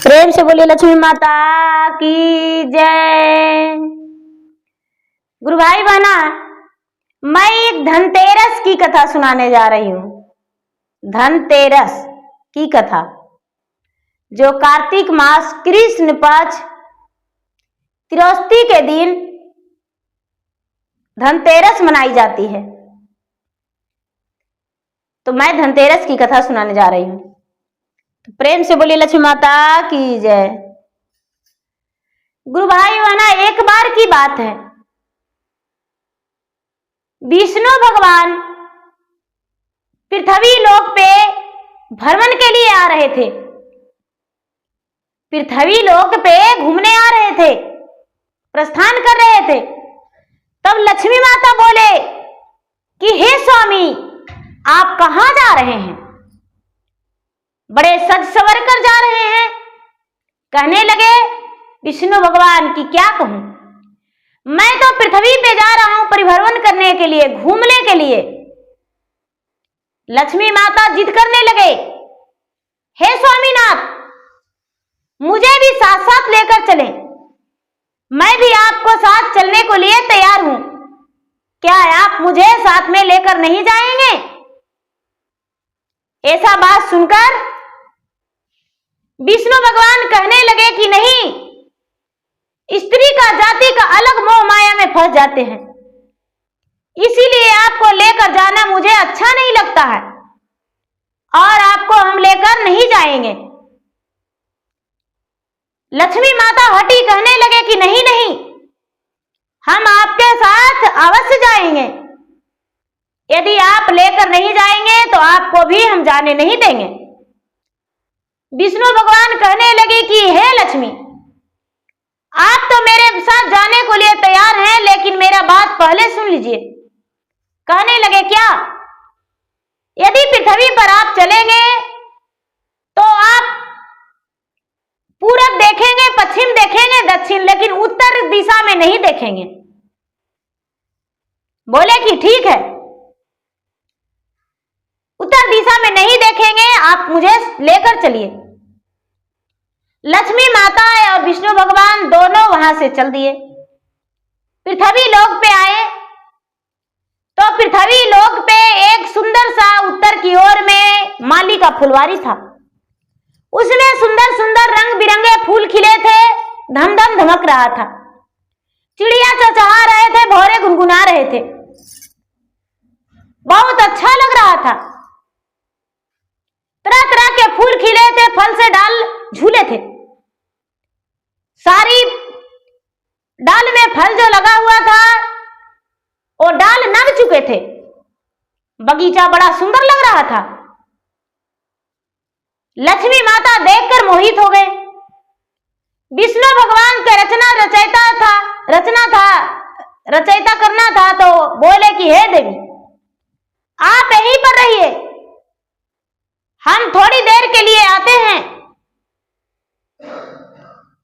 प्रेम से बोलिए लक्ष्मी माता की जय। गुरु भाई बहना, मैं एक धनतेरस की कथा सुनाने जा रही हूँ। धनतेरस की कथा जो कार्तिक मास कृष्ण पक्ष त्रयोदशी के दिन धनतेरस मनाई जाती है। तो मैं धनतेरस की कथा सुनाने जा रही हूँ। तो प्रेम से बोलिए लक्ष्मी माता की जय। गुरु भाई बहना, एक बार की बात है, विष्णु भगवान पृथ्वी लोक पे भ्रमण के लिए आ रहे थे। पृथ्वी लोक पे घूमने आ रहे थे, प्रस्थान कर रहे थे। तब लक्ष्मी माता बोले कि हे स्वामी, आप कहां जा रहे हैं? बड़े सज सवर कर जा रहे हैं। कहने लगे विष्णु भगवान की क्या कहूं, मैं तो पृथ्वी पे जा रहा हूं परिभ्रमण करने के लिए, घूमने के लिए। लक्ष्मी माता जिद करने लगे, हे स्वामीनाथ, मुझे भी साथ साथ लेकर चलें, मैं भी आपको साथ चलने को लिए तैयार हूं। क्या आप मुझे साथ में लेकर नहीं जाएंगे? ऐसा बात सुनकर विष्णु भगवान कहने लगे कि नहीं, स्त्री का जाति का अलग मोह माया में फंस जाते हैं, इसीलिए आपको लेकर जाना मुझे अच्छा नहीं लगता है और आपको हम लेकर नहीं जाएंगे। लक्ष्मी माता हटी, कहने लगे कि नहीं नहीं, हम आपके साथ अवश्य जाएंगे। यदि आप लेकर नहीं जाएंगे तो आपको भी हम जाने नहीं देंगे। विष्णु भगवान कहने लगे कि हे लक्ष्मी, आप तो मेरे साथ जाने को लिए तैयार हैं, लेकिन मेरा बात पहले सुन लीजिए। कहने लगे क्या? यदि पृथ्वी पर आप चलेंगे तो आप पूरब देखेंगे, पश्चिम देखेंगे, दक्षिण, लेकिन उत्तर दिशा में नहीं देखेंगे। बोले कि ठीक है, उत्तर दिशा में नहीं देखेंगे, आप मुझे लेकर चलिए। लक्ष्मी माता और विष्णु भगवान दोनों वहां से चल दिए। पृथ्वी लोक पे आए तो पृथ्वी लोक पे एक सुंदर सा उत्तर की ओर में माली का फुलवारी था। उसमें सुंदर सुंदर रंग बिरंगे फूल खिले थे, धम धम धमक रहा था। चिड़िया चहचहा रहे थे, भौरे गुनगुना रहे थे। बहुत अच्छा लग रहा था। तरह तरह के फूल खिले थे, फल से डाल झूले थे। सारी डाल में फल जो लगा हुआ था वो डाल नम चुके थे। बगीचा बड़ा सुंदर लग रहा था। लक्ष्मी माता देखकर मोहित हो गए। विष्णु भगवान के रचयिता करना था तो बोले कि हे देवी, आप यहीं पर रहिए, हम थोड़ी देर के लिए आते हैं।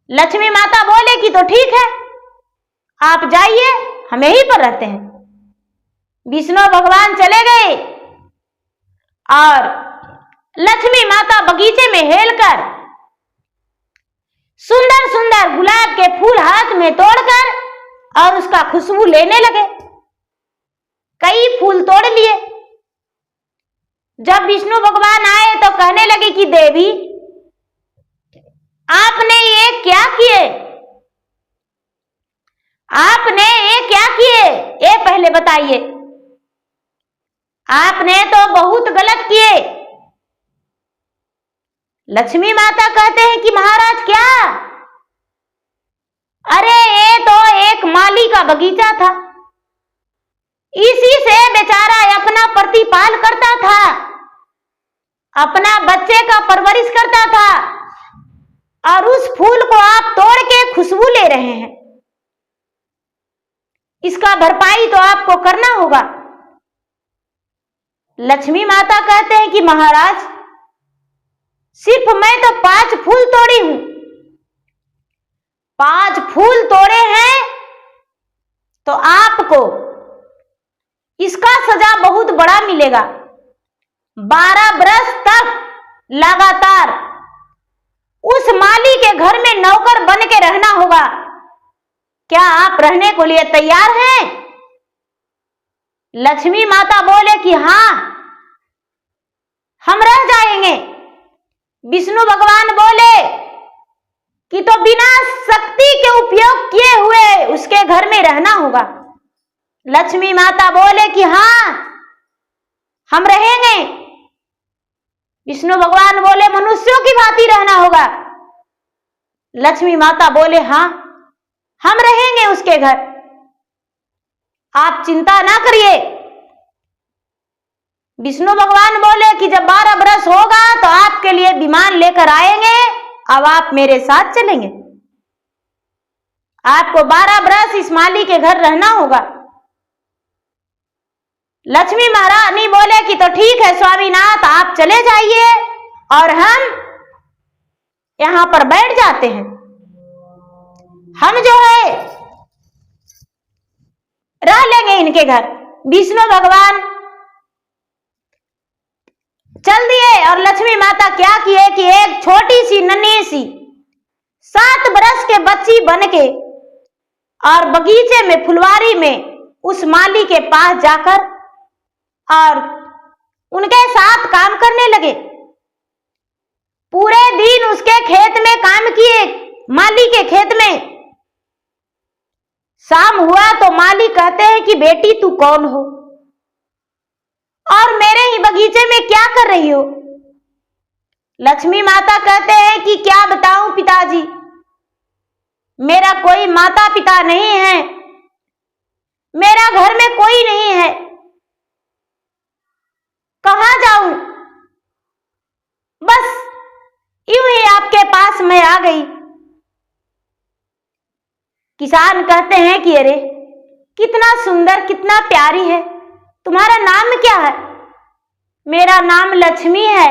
लक्ष्मी माता बोले कि तो ठीक है, आप जाइए, हम यहीं पर रहते हैं। विष्णु भगवान चले गए और लक्ष्मी माता बगीचे में हेलकर सुंदर सुंदर गुलाब के फूल हाथ में तोड़कर और उसका खुशबू लेने लगे। कई फूल तोड़ लिए। जब विष्णु भगवान आए तो कहने लगे कि देवी, आपने ये क्या किए? आपने ये क्या किए, ये पहले बताइए। आपने तो बहुत गलत किए। लक्ष्मी माता कहते हैं कि महाराज क्या? अरे ये तो एक माली का बगीचा था, इसी से बेचारा अपना प्रतिपाल करता था, अपना बच्चे का परवरिश करता था, और उस फूल को आप तोड़ के खुशबू ले रहे हैं। इसका भरपाई तो आपको करना होगा। लक्ष्मी माता कहते हैं कि महाराज, सिर्फ मैं तो 5 फूल तोड़ी हूं। 5 फूल तोड़े हैं तो आपको इसका सजा बहुत बड़ा मिलेगा। 12 बरस तक लगातार उस माली घर में नौकर बन के रहना होगा। क्या आप रहने को लिए तैयार हैं? लक्ष्मी माता बोले कि हाँ, हम रह जाएंगे। विष्णु भगवान बोले कि तो बिना शक्ति के उपयोग किए हुए उसके घर में रहना होगा। लक्ष्मी माता बोले कि हाँ, हम रहेंगे। विष्णु भगवान बोले मनुष्यों की भांति रहना होगा। लक्ष्मी माता बोले हाँ, हम रहेंगे उसके घर, आप चिंता ना करिए। विष्णु भगवान बोले कि जब 12 बरस होगा तो आपके लिए विमान लेकर आएंगे, अब आप मेरे साथ चलेंगे। आपको 12 बरस इस माली के घर रहना होगा। लक्ष्मी महारानी बोले कि तो ठीक है स्वामीनाथ, आप चले जाइए और हम यहां पर बैठ जाते हैं। हम जो है रह लेंगे इनके घर। विष्णु भगवान चल दिए और लक्ष्मी माता क्या किए कि एक छोटी सी नन्ही सी 7 बरस के बच्ची बन के और बगीचे में, फुलवारी में उस माली के पास जाकर और उनके साथ काम करने लगे। पूरे दिन उसके खेत में काम किए, माली के खेत में। शाम हुआ तो माली कहते हैं कि बेटी तू कौन हो और मेरे ही बगीचे में क्या कर रही हो? लक्ष्मी माता कहते हैं कि क्या बताऊं पिताजी, मेरा कोई माता पिता नहीं है, मेरा घर में कोई नहीं है, कहां जाऊं? बस यूं ही आपके पास मैं आ गई। किसान कहते हैं कि अरे कितना सुंदर, कितना प्यारी है, तुम्हारा नाम क्या है? मेरा नाम लक्ष्मी है।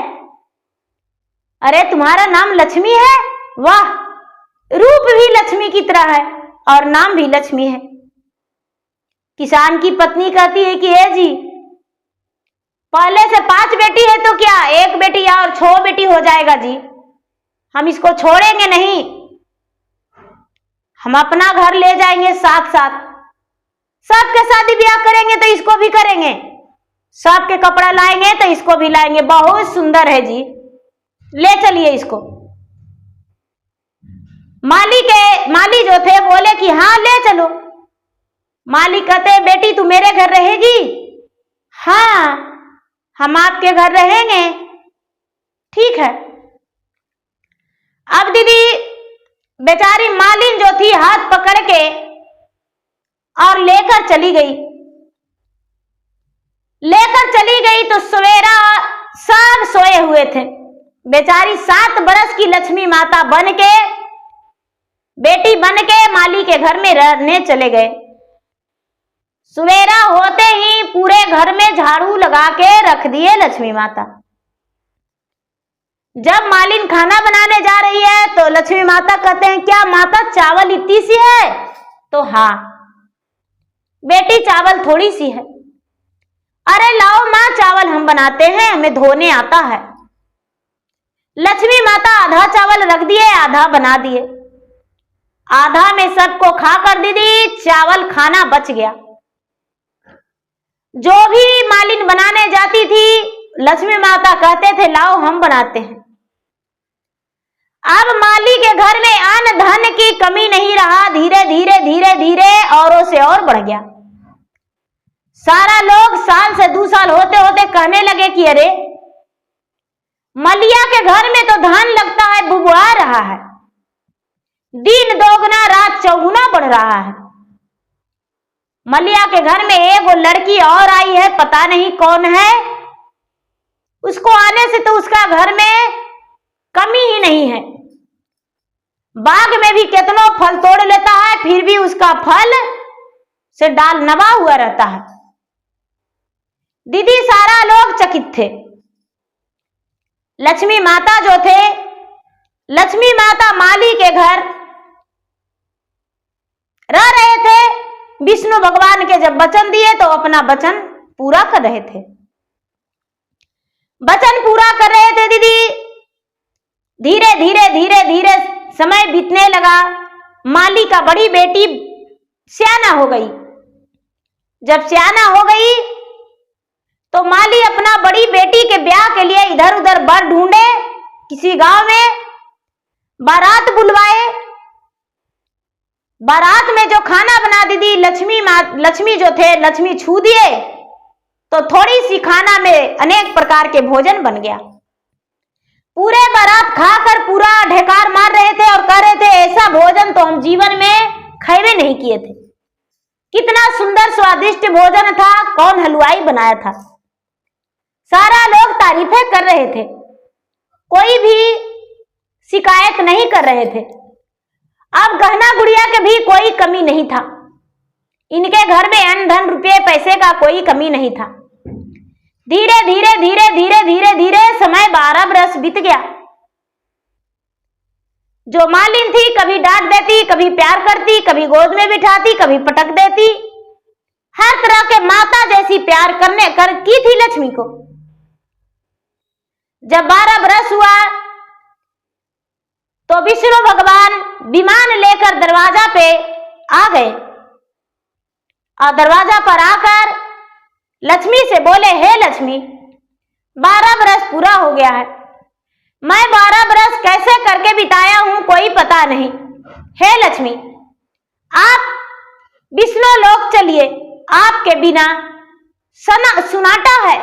अरे तुम्हारा नाम लक्ष्मी है? वाह, रूप भी लक्ष्मी की तरह है और नाम भी लक्ष्मी है। किसान की पत्नी कहती है कि जी, पहले से 5 बेटी है तो क्या, एक बेटी और 6 बेटी हो जाएगा जी, हम इसको छोड़ेंगे नहीं, हम अपना घर ले जाएंगे साथ साथ, सबके शादी ब्याह करेंगे तो इसको भी करेंगे, सबके कपड़ा लाएंगे तो इसको भी लाएंगे, बहुत सुंदर है जी, ले चलिए इसको। माली जो थे बोले कि हाँ ले चलो। माली कहते हैं बेटी तू मेरे घर रहेगी? हाँ, हम आपके घर रहेंगे। ठीक है। अब दीदी बेचारी मालिन जो थी हाथ पकड़ के और लेकर चली गई। तो सवेरा सब सोए हुए थे। बेचारी 7 बरस की लक्ष्मी माता बन के, बेटी बन के माली के घर में रहने चले गए। सवेरा होते ही पूरे घर में झाड़ू लगा के रख दिए लक्ष्मी माता। जब मालिन खाना बनाने जा रही है तो लक्ष्मी माता कहते हैं क्या माता चावल इतनी सी है? तो हाँ बेटी चावल थोड़ी सी है। अरे लाओ माँ चावल हम बनाते हैं, हमें धोने आता है। लक्ष्मी माता आधा चावल रख दिए, आधा बना दिए। आधा में सबको खा कर दीदी चावल खाना बच गया। जो भी मालिन बनाने जाती थी लक्ष्मी माता कहते थे लाओ हम बनाते हैं। अब माली के घर में अन्न धन की कमी नहीं रहा। धीरे धीरे औरों से और बढ़ गया। सारा लोग साल से 2 साल होते होते कहने लगे कि अरे मलिया के घर में तो धान लगता है, बुबुआ रहा है, दिन दोगुना रात चौगुना बढ़ रहा है। मलिया के घर में एक लड़की और आई है, पता नहीं कौन है। उसको आने से तो उसका घर में कमी ही नहीं है। बाग में भी कितनों फल तोड़ लेता है, फिर भी उसका फल से डाल नवा हुआ रहता है। दीदी सारा लोग चकित थे। लक्ष्मी माता जो थे, लक्ष्मी माता माली के घर रह रहे थे। विष्णु भगवान के जब वचन दिए तो अपना वचन पूरा कर रहे थे। वचन पूरा कर रहे थे दीदी। धीरे धीरे समय बीतने लगा। माली का बड़ी बेटी सयाना हो गई। जब सयाना हो गई तो माली अपना बड़ी बेटी के ब्याह के लिए इधर उधर बर ढूंढे, किसी गांव में बारात बुलवाए। बारात में जो खाना बना दी लक्ष्मी जो थे, लक्ष्मी छू दिए तो थोड़ी सी खाना में अनेक प्रकार के भोजन बन गया। पूरे बारात खाकर पूरा ढेकार मार रहे थे और कह रहे थे ऐसा भोजन तो हम जीवन में खाए नहीं किए थे। कितना सुंदर स्वादिष्ट भोजन था, कौन हलवाई बनाया था। सारा लोग तारीफें कर रहे थे, कोई भी शिकायत नहीं कर रहे थे। अब गहना गुड़िया के भी कोई कमी नहीं था। इनके घर में अन्न धन रुपये पैसे का कोई कमी नहीं था। धीरे धीरे धीरे धीरे धीरे धीरे समय 12 बरस बीत गया। जो मालिन थी कभी डांट देती, कभी प्यार करती, कभी गोद में बिठाती, कभी पटक देती। हर तरह के माता जैसी प्यार की थी लक्ष्मी को। जब 12 बरस हुआ तो विष्णु भगवान विमान लेकर दरवाजा पे आ गए और दरवाजा पर आकर लक्ष्मी से बोले, हे लक्ष्मी, 12 बरस पूरा हो गया है, मैं 12 बरस कैसे करके बिताया हूं कोई पता नहीं। हे लक्ष्मी, आप विष्णु लोक चलिए, आपके बिना सुनाटा है।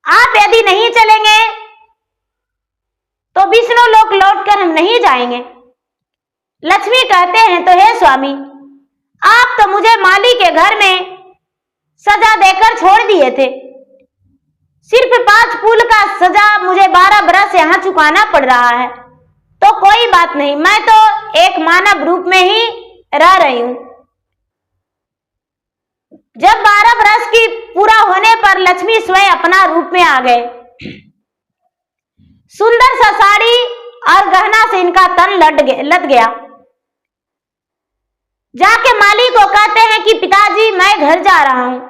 आप यदि नहीं चलेंगे तो विष्णु लोक लौटकर हम नहीं जाएंगे। लक्ष्मी कहते हैं, तो हे स्वामी, आप तो मुझे माली के घर में सजा देकर छोड़ दिए थे। सिर्फ 5 फूल का सजा मुझे 12 बरस यहां चुकाना पड़ रहा है। तो कोई बात नहीं, मैं तो एक मानव रूप में ही रह रही हूं। जब 12 बरस की पूरा होने पर लक्ष्मी स्वयं अपना रूप में आ गए। सुंदर सा साड़ी और गहना से इनका तन लद गया। जाके माली को कहते हैं कि पिताजी, मैं घर जा रहा हूं।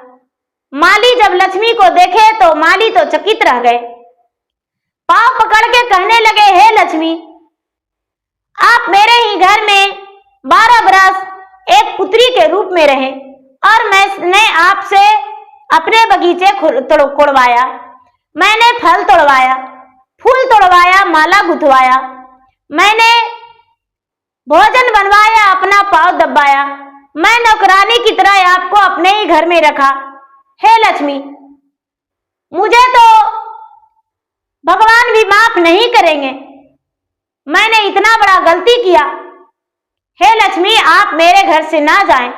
माली जब लक्ष्मी को देखे तो माली तो चकित रह गए। पांव पकड़ के कहने लगे, हे लक्ष्मी, आप मेरे ही घर में 12 बरस एक पुत्री के रूप में रहे और मैंने आपसे अपने बगीचे तोड़वाया, मैंने फल तोड़वाया, फूल तोड़वाया, माला गुथवाया, मैंने भोजन बनवाया, अपना पांव दबाया, मैं नौकरानी की तरह आपको अपने ही घर में रखा। हे लक्ष्मी, मुझे तो भगवान भी माफ नहीं करेंगे, मैंने इतना बड़ा गलती किया। हे लक्ष्मी, आप मेरे घर से ना जाएं।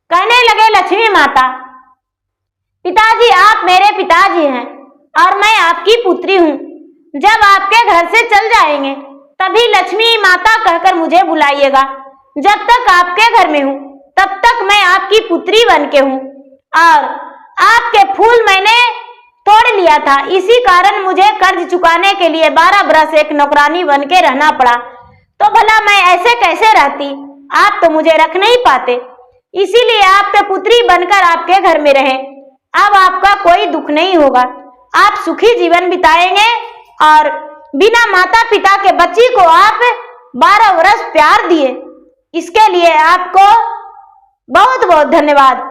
कहने लगे लक्ष्मी माता, पिताजी, आप मेरे पिताजी हैं और मैं आपकी पुत्री हूं। जब आपके घर से चल जाएंगे तभी लक्ष्मी माता कहकर मुझे बुलाइएगा। जब तक आपके घर में हूं तब तक मैं आपकी पुत्री बन के हूं और आपके फूल मैंने तोड़ लिया था, इसी कारण मुझे कर्ज चुकाने के लिए 12 बरस एक नौकरानी बन के रहना पड़ा। तो भला मैं ऐसे कैसे रहती, आप तो मुझे रख नहीं पाते, इसीलिए आपके पुत्री बनकर आपके घर में रहे। अब आपका कोई दुख नहीं होगा, आप सुखी जीवन बिताएंगे और बिना माता पिता के बच्ची को आप 12 वर्ष प्यार दिए, इसके लिए आपको बहुत बहुत धन्यवाद।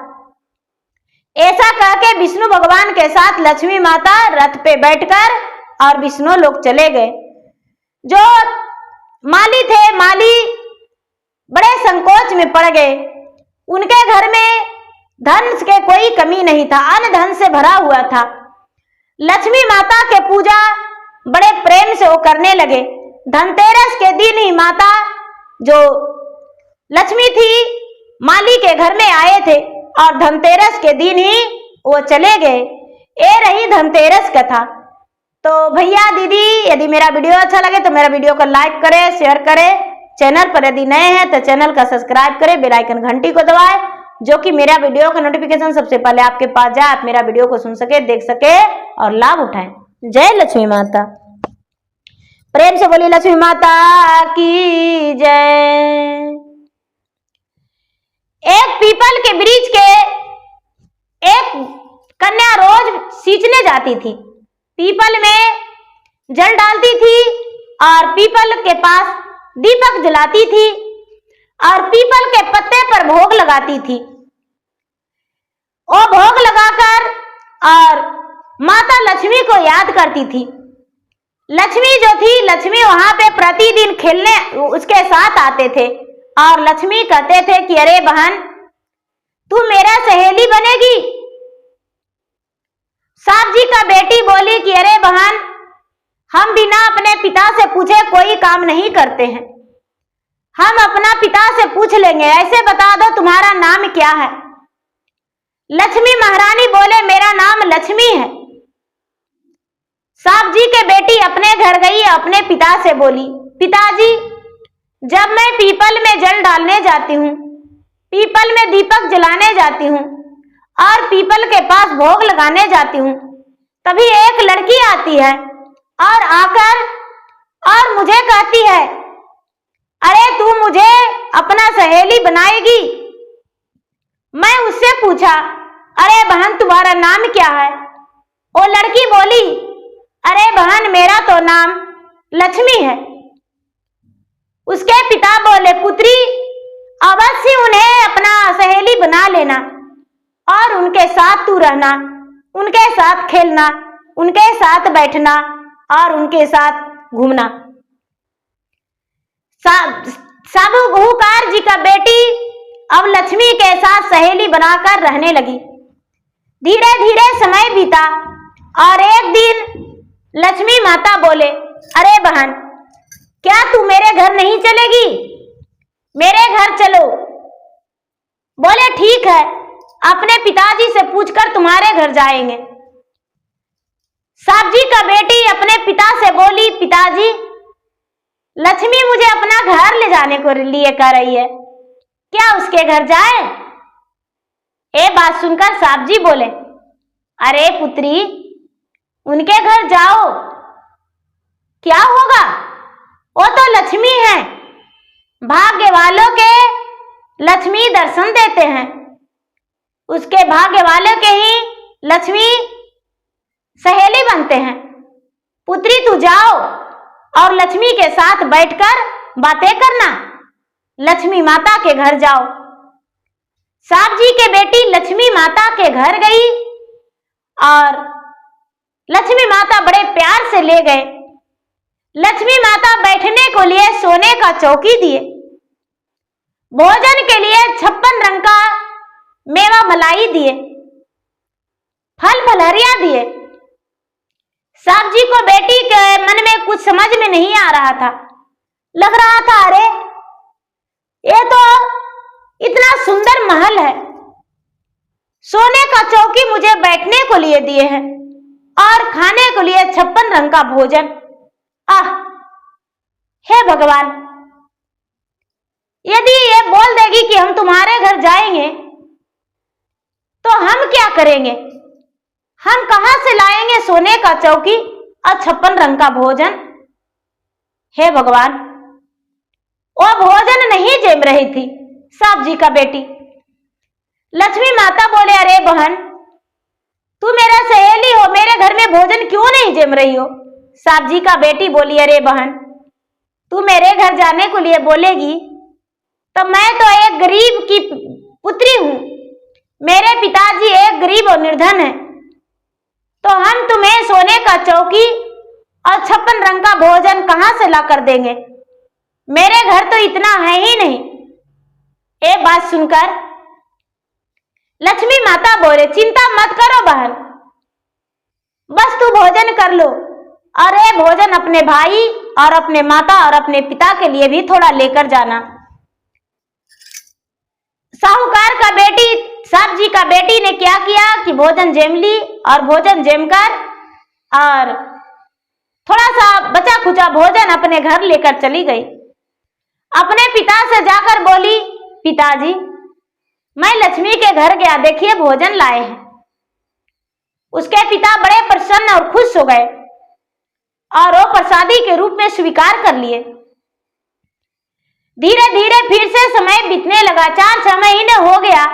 ऐसा कह के विष्णु भगवान के साथ लक्ष्मी माता रथ पे बैठकर और विष्णु लोग चले गए। जो माली थे, माली बड़े संकोच में पड़ गए। उनके घर में धन के कोई कमी नहीं था, अन्न धन से भरा हुआ था। लक्ष्मी माता के पूजा बड़े प्रेम से वो करने लगे। धनतेरस के दिन ही माता जो लक्ष्मी थी माली के घर में आए थे और धनतेरस के दिन ही वो चले गए। ये रही धनतेरस कथा। तो भैया दीदी, यदि मेरा वीडियो अच्छा लगे तो मेरा वीडियो को लाइक करें, शेयर करें। चैनल पर यदि नए हैं तो चैनल का सब्सक्राइब करें, बेल आइकन घंटी को दबाएं, जो कि मेरा वीडियो का नोटिफिकेशन सबसे पहले आपके पास जाए, आप मेरा वीडियो को सुन सके, देख सके और लाभ उठाएं। जय लक्ष्मी माता। प्रेम से बोलिए लक्ष्मी माता की जय। एक पीपल के वृक्ष के एक कन्या रोज सींचने जाती थी। पीपल में जल डालती थी और पीपल के पास दीपक जलाती थी और पीपल के पत्ते पर भोग लगाती थी। वो भोग लगाकर और माता लक्ष्मी को याद करती थी। लक्ष्मी जो थी, लक्ष्मी वहां पे प्रतिदिन खेलने उसके साथ आते थे और लक्ष्मी कहते थे कि अरे बहन, तू मेरा सहेली बनेगी। सांप जी का बेटी बोली कि अरे बहन, हम बिना अपने पिता से पूछे कोई काम नहीं करते हैं, हम अपना पिता से पूछ लेंगे। ऐसे बता दो तुम्हारा नाम क्या है। लक्ष्मी महारानी बोले मेरा नाम लक्ष्मी है। सांप जी के बेटी अपने घर गई, अपने पिता से बोली, पिताजी, जब मैं पीपल में जल डालने जाती हूँ, पीपल में दीपक जलाने जाती हूँ और पीपल के पास भोग लगाने जाती हूँ, तभी एक लड़की आती है और आकर और मुझे कहती है, अरे तू मुझे अपना सहेली बनाएगी। मैं उससे पूछा, अरे बहन तुम्हारा नाम क्या है? वो लड़की बोली, अरे बहन मेरा तो नाम लक्ष्मी है। उसके पिता बोले, पुत्री अवश्य उन्हें अपना सहेली बना लेना और उनके साथ तू रहना, उनके साथ खेलना, उनके साथ बैठना और उनके साथ घूमना। साहूकार जी का बेटी अब लक्ष्मी के साथ सहेली बनाकर रहने लगी। धीरे धीरे समय बीता और एक दिन लक्ष्मी माता बोले, अरे बहन, क्या तू मेरे घर नहीं चलेगी? मेरे घर चलो। बोले ठीक है, अपने पिताजी से पूछकर तुम्हारे घर जाएंगे। सांप जी का बेटी अपने पिता से बोली, पिताजी, लक्ष्मी मुझे अपना घर ले जाने को लिए कह रही है, क्या उसके घर जाए? ये बात सुनकर सांप जी बोले, अरे पुत्री, उनके घर जाओ, क्या होगा? वो तो लक्ष्मी है, भाग्य वालों के लक्ष्मी दर्शन देते हैं, उसके भाग्य वालों के ही लक्ष्मी सहेली बनते हैं। पुत्री तू जाओ और लक्ष्मी के साथ बैठकर बातें करना, लक्ष्मी माता के घर जाओ। सांप जी के बेटी लक्ष्मी माता के घर गई और लक्ष्मी माता बड़े प्यार से ले गए। लक्ष्मी माता बैठने को लिए सोने का चौकी दिए, भोजन के लिए 56 रंग का मेवा मलाई दिए, फल फलहरिया दिए। सांप जी को बेटी के मन में कुछ समझ में नहीं आ रहा था। लग रहा था, अरे ये तो इतना सुंदर महल है, सोने का चौकी मुझे बैठने को लिए दिए हैं और खाने को लिए 56 रंग का भोजन। आह, हे भगवान, यदि ये बोल देगी कि हम तुम्हारे घर जाएंगे तो हम क्या करेंगे? हम कहां से लाएंगे सोने का चौकी और 56 रंग का भोजन? हे भगवान, वो भोजन नहीं जम रही थी सांप जी का बेटी। लक्ष्मी माता बोले, अरे बहन, तू मेरा सहेली हो, मेरे घर में भोजन क्यों नहीं जम रही हो? सांप जी का बेटी बोली, अरे बहन, तू मेरे घर जाने को लिए बोलेगी तो मैं तो एक गरीब की पुत्री हूं, मेरे पिताजी एक गरीब और निर्धन है, तो हम तुम्हें सोने का चौकी और 56 रंग का भोजन कहां से ला कर देंगे? मेरे घर तो इतना है ही नहीं। ये बात सुनकर लक्ष्मी माता बोले, चिंता मत करो बहन, बस तू भोजन कर लो और ये भोजन अपने भाई और अपने माता और अपने पिता के लिए भी थोड़ा लेकर जाना। साहूकार का बेटी सांप जी का बेटी ने क्या किया कि भोजन जेम ली और भोजन जेमकर और थोड़ा सा बचा खुचा भोजन अपने घर लेकर चली गई। अपने पिता से जाकर बोली, पिताजी, मैं लक्ष्मी के घर गया, देखिए भोजन लाए हैं। उसके पिता बड़े प्रसन्न और खुश हो गए और वो प्रसादी के रूप में स्वीकार कर लिए। धीरे धीरे फिर से समय बीतने लगा, 4-6 महीने हो गया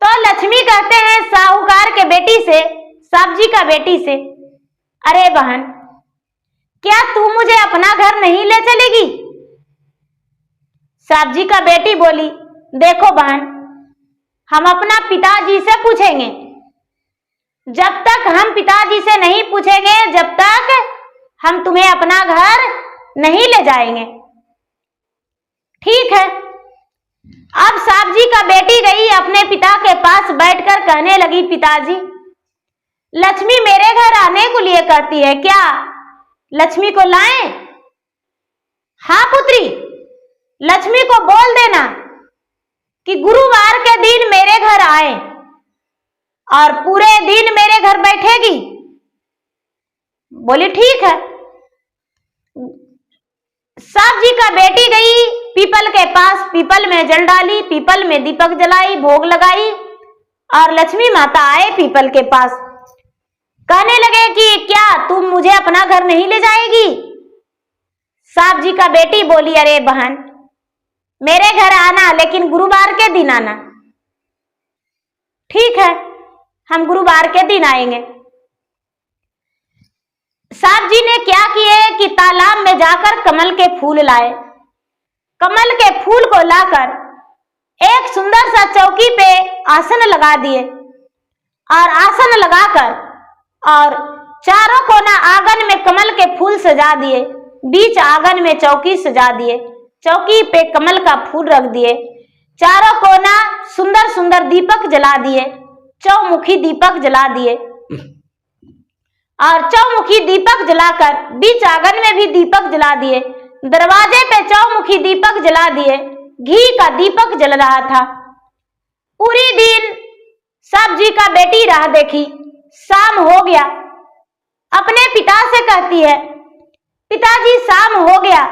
तो लक्ष्मी कहते हैं साहूकार के बेटी से, सांप जी का बेटी से, अरे बहन, क्या तू मुझे अपना घर नहीं ले चलेगी? साहब जी का बेटी बोली, देखो बहन, हम अपना पिताजी से पूछेंगे। जब तक हम पिताजी से नहीं पूछेंगे, जब तक हम तुम्हें अपना घर नहीं ले जाएंगे। ठीक है। अब साहब जी का बेटी गई अपने पिता के पास, बैठकर कहने लगी, पिताजी, लक्ष्मी मेरे घर आने को लिए कहती है, क्या लक्ष्मी को लाएं? हाँ पुत्री, लक्ष्मी को बोल देना कि गुरुवार के दिन मेरे घर आए और पूरे दिन मेरे घर बैठेगी। बोली ठीक है। साहब जी का बेटी गई पीपल के पास, पीपल में जल डाली, पीपल में दीपक जलाई, भोग लगाई और लक्ष्मी माता आए पीपल के पास। कहने लगे कि क्या तुम मुझे अपना घर नहीं ले जाएगी? साहब जी का बेटी बोली, अरे बहन, मेरे घर आना, लेकिन गुरुवार के दिन आना। ठीक है, हम गुरुवार के दिन आएंगे। साहब जी ने क्या किए कि तालाब में जाकर कमल के फूल लाए। कमल के फूल को लाकर एक सुंदर सा चौकी पे आसन लगा दिए और आसन लगाकर और चारों कोना आंगन में कमल के फूल सजा दिए, बीच आंगन में चौकी सजा दिए, चौकी पे कमल का फूल रख दिए, चारों कोना सुंदर सुंदर दीपक जला दिए, चौमुखी दीपक जला दिए और चौमुखी दीपक जलाकर बीच आंगन में भी दीपक जला दिए, दरवाजे पे चौमुखी दीपक जला दिए, घी का दीपक जल रहा था। पूरी दिन साहब जी का बेटी राह देखी। शाम हो गया। अपने पिता से कहती है, पिताजी शाम हो गया,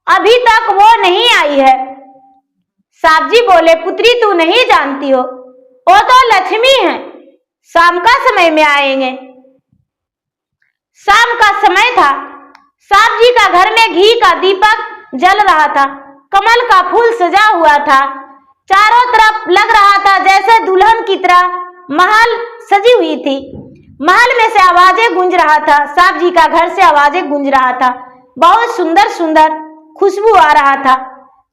अभी तक वो नहीं आई है। साहब जी बोले, पुत्री तू नहीं जानती हो, वो तो लक्ष्मी है, शाम का समय में आएंगे। शाम का समय था। साहब जी का घर में घी का दीपक जल रहा था, कमल का फूल सजा हुआ था, चारों तरफ लग रहा था जैसे दुल्हन की तरह महल सजी हुई थी। महल में से आवाजें गूंज रहा था, साहब जी का घर से आवाजें गूंज रहा था, बहुत सुंदर सुंदर खुशबू आ रहा था।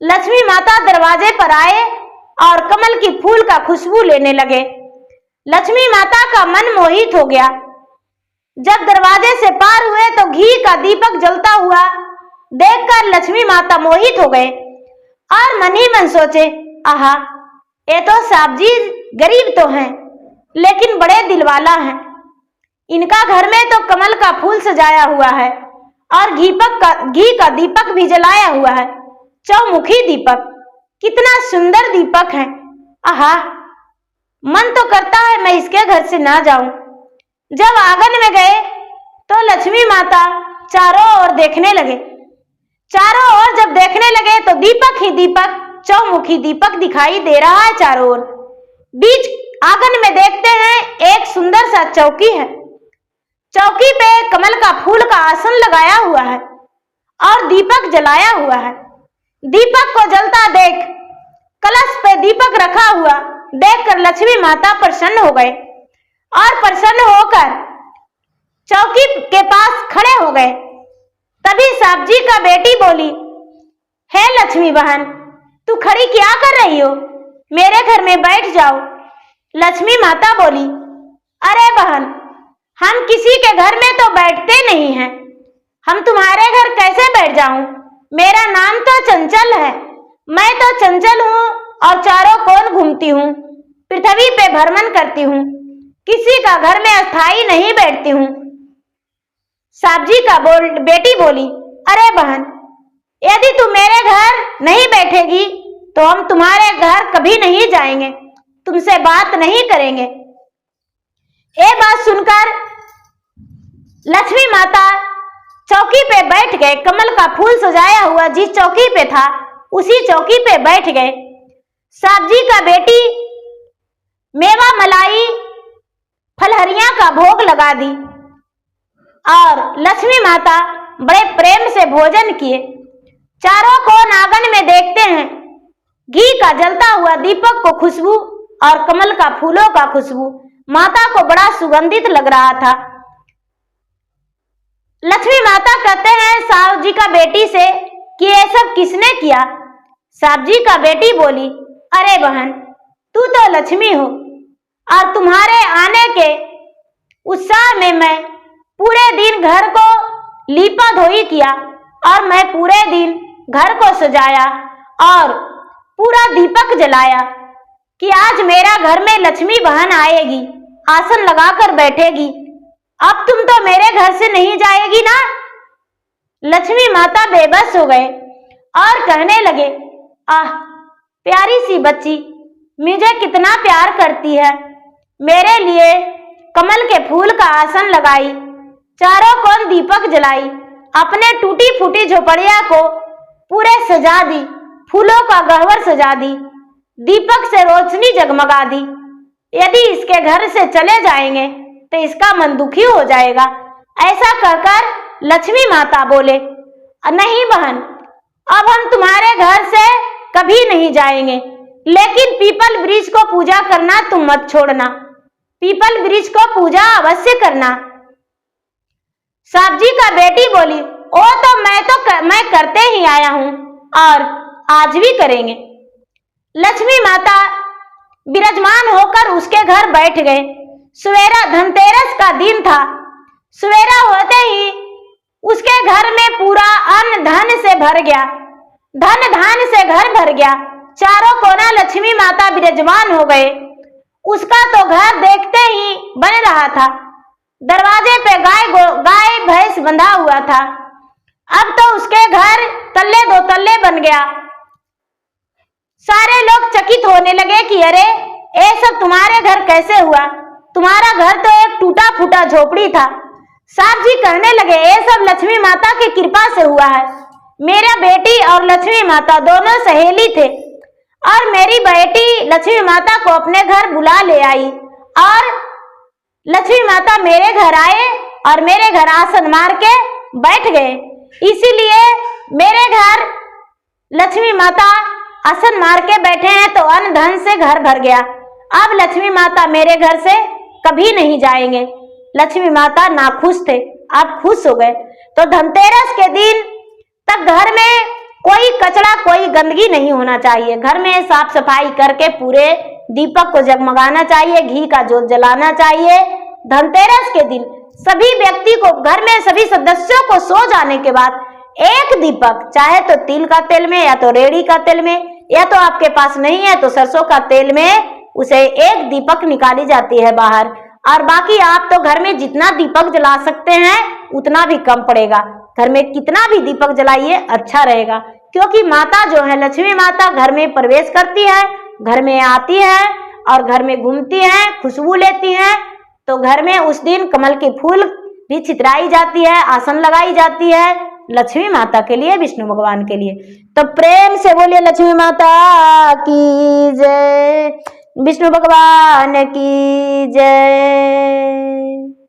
लक्ष्मी माता दरवाजे पर आए और कमल की फूल का खुशबू लेने लगे। लक्ष्मी माता का मन मोहित हो गया। जब दरवाजे से पार हुए तो घी का दीपक जलता हुआ देखकर लक्ष्मी माता मोहित हो गए और मन ही मन सोचे, आहा, ये तो साहब जी गरीब तो हैं, लेकिन बड़े दिलवाला हैं। इनका घर में तो कमल का फूल सजाया हुआ है और घी का दीपक भी जलाया हुआ है, चौमुखी दीपक, कितना सुंदर दीपक है। आहा, मन तो करता है मैं इसके घर से ना जाऊं। जब आंगन में गए तो लक्ष्मी माता चारों ओर देखने लगे। चारों ओर जब देखने लगे तो दीपक ही दीपक, चौमुखी दीपक दिखाई दे रहा है चारों ओर। बीच आंगन में देखते हैं एक सुंदर सा चौकी है। चौकी पे कमल का फूल का आसन लगाया हुआ है और दीपक जलाया हुआ है। दीपक को जलता देख, कलश पे दीपक रखा हुआ देखकर लक्ष्मी माता प्रसन्न हो गए और प्रसन्न होकर चौकी के पास खड़े हो गए। तभी साहब जी का बेटी बोली, हे लक्ष्मी बहन, तू खड़ी क्या कर रही हो? मेरे घर में बैठ जाओ। लक्ष्मी माता बोली, अरे बहन, हम किसी के घर में तो बैठते नहीं हैं, हम तुम्हारे घर कैसे बैठ जाऊं? मेरा नाम तो चंचल है, मैं तो चंचल हूँ और चारों कोन घूमती हूँ, पृथ्वी पे भ्रमण करती हूँ, किसी का घर में अस्थाई नहीं बैठती हूँ। साहब जी का बेटी बोली, अरे बहन, यदि तू मेरे घर नहीं बैठेगी तो हम तुम्हारे घर कभी नहीं जाएंगे, तुमसे बात नहीं करेंगे। ये बात सुनकर लक्ष्मी माता चौकी पे बैठ गए। कमल का फूल सजाया हुआ जिस चौकी पे था उसी चौकी पे बैठ गए। साहब जी का बेटी मेवा मलाई फलहरियां का भोग लगा दी और लक्ष्मी माता बड़े प्रेम से भोजन किए। चारों कोन आंगन में देखते हैं घी का जलता हुआ दीपक को खुशबू और कमल का फूलों का खुशबू माता को बड़ा सुगंधित लग रहा था। लक्ष्मी माता कहते हैं साहब जी का बेटी से कि ये सब किसने किया? साहब जी का बेटी बोली, अरे बहन, तू तो लक्ष्मी हो और तुम्हारे आने के उत्साह में मैं पूरे दिन घर को लीपा धोई किया और मैं पूरे दिन घर को सजाया और पूरा दीपक जलाया कि आज मेरा घर में लक्ष्मी बहन आएगी, आसन लगाकर बैठेगी। अब तुम तो मेरे घर से नहीं जाएगी ना। लक्ष्मी माता बेबस हो गए और कहने लगे, आह, प्यारी सी बच्ची मुझे कितना प्यार करती है। मेरे लिए कमल के फूल का आसन लगाई, चारों कोण दीपक जलाई, अपने टूटी फूटी झोपड़िया को पूरे सजा दी, फूलों का गह्वर सजा दी, दीपक से रोशनी जगमगा दी। यदि इसके घर से चले जाएंगे तो इसका मन दुखी हो जाएगा। ऐसा कहकर लक्ष्मी माता बोले, नहीं बहन, अब हम तुम्हारे घर से कभी नहीं जाएंगे, लेकिन पीपल वृक्ष को पूजा करना तुम मत छोड़ना। पीपल वृक्ष को पूजा अवश्य करना। साहब जी का बेटी बोली, ओ तो मैं करते ही आया हूं और आज भी करेंगे। लक्ष्मी माता विराजमान होकर उसके घर बैठ गए। सवेरा धनतेरस का दिन था। सवेरा होते ही उसके घर में पूरा अन्न धन से भर गया, धन धान से घर भर गया। चारों कोना लक्ष्मी माता विराजमान हो गए। उसका तो घर देखते ही बन रहा था। दरवाजे पे गाय भैंस बंधा हुआ था। अब तो उसके घर तल्ले दो तल्ले बन गया। सारे लोग चकित होने लगे कि अरे, ये सब तुम्हारे घर कैसे हुआ? तुम्हारा घर तो एक टूटा फूटा झोपड़ी था। साहब जी कहने लगे, ये सब लक्ष्मी माता की कृपा से हुआ है। मेरा बेटी और लक्ष्मी माता दोनों सहेली थे और मेरी बेटी लक्ष्मी माता को अपने घर बुला ले आई और लक्ष्मी माता मेरे घर आए और मेरे घर आसन मार के बैठ गए। इसीलिए मेरे घर लक्ष्मी माता आसन मार के बैठे हैं तो अन्न धन से घर भर गया। अब लक्ष्मी माता मेरे घर से कभी नहीं जाएंगे। लक्ष्मी माता नाखुश थे, अब खुश हो गए। तो धनतेरस के दिन तक घर में कोई कचरा, कोई गंदगी नहीं होना चाहिए। घर में साफ सफाई करके पूरे दीपक को जगमगाना चाहिए, घी का जोत जलाना चाहिए। धनतेरस के दिन सभी व्यक्ति को, घर में सभी सदस्यों को सो जाने के बाद एक दीपक, चाहे तो तिल का तेल में या तो रेड़ी का तेल में, या तो आपके पास नहीं है तो सरसों का तेल में उसे एक दीपक निकाली जाती है बाहर। और बाकी आप तो घर में जितना दीपक जला सकते हैं उतना भी कम पड़ेगा। घर में कितना भी दीपक जलाइए अच्छा रहेगा, क्योंकि माता जो है लक्ष्मी माता घर में प्रवेश करती है, घर में आती है और घर में घूमती है, खुशबू लेती है। तो घर में उस दिन कमल के फूल भी चितराई जाती है, आसन लगाई जाती है लक्ष्मी माता के लिए, विष्णु भगवान के लिए। तो प्रेम से बोलिए लक्ष्मी माता की जय, विष्णु भगवान की जय।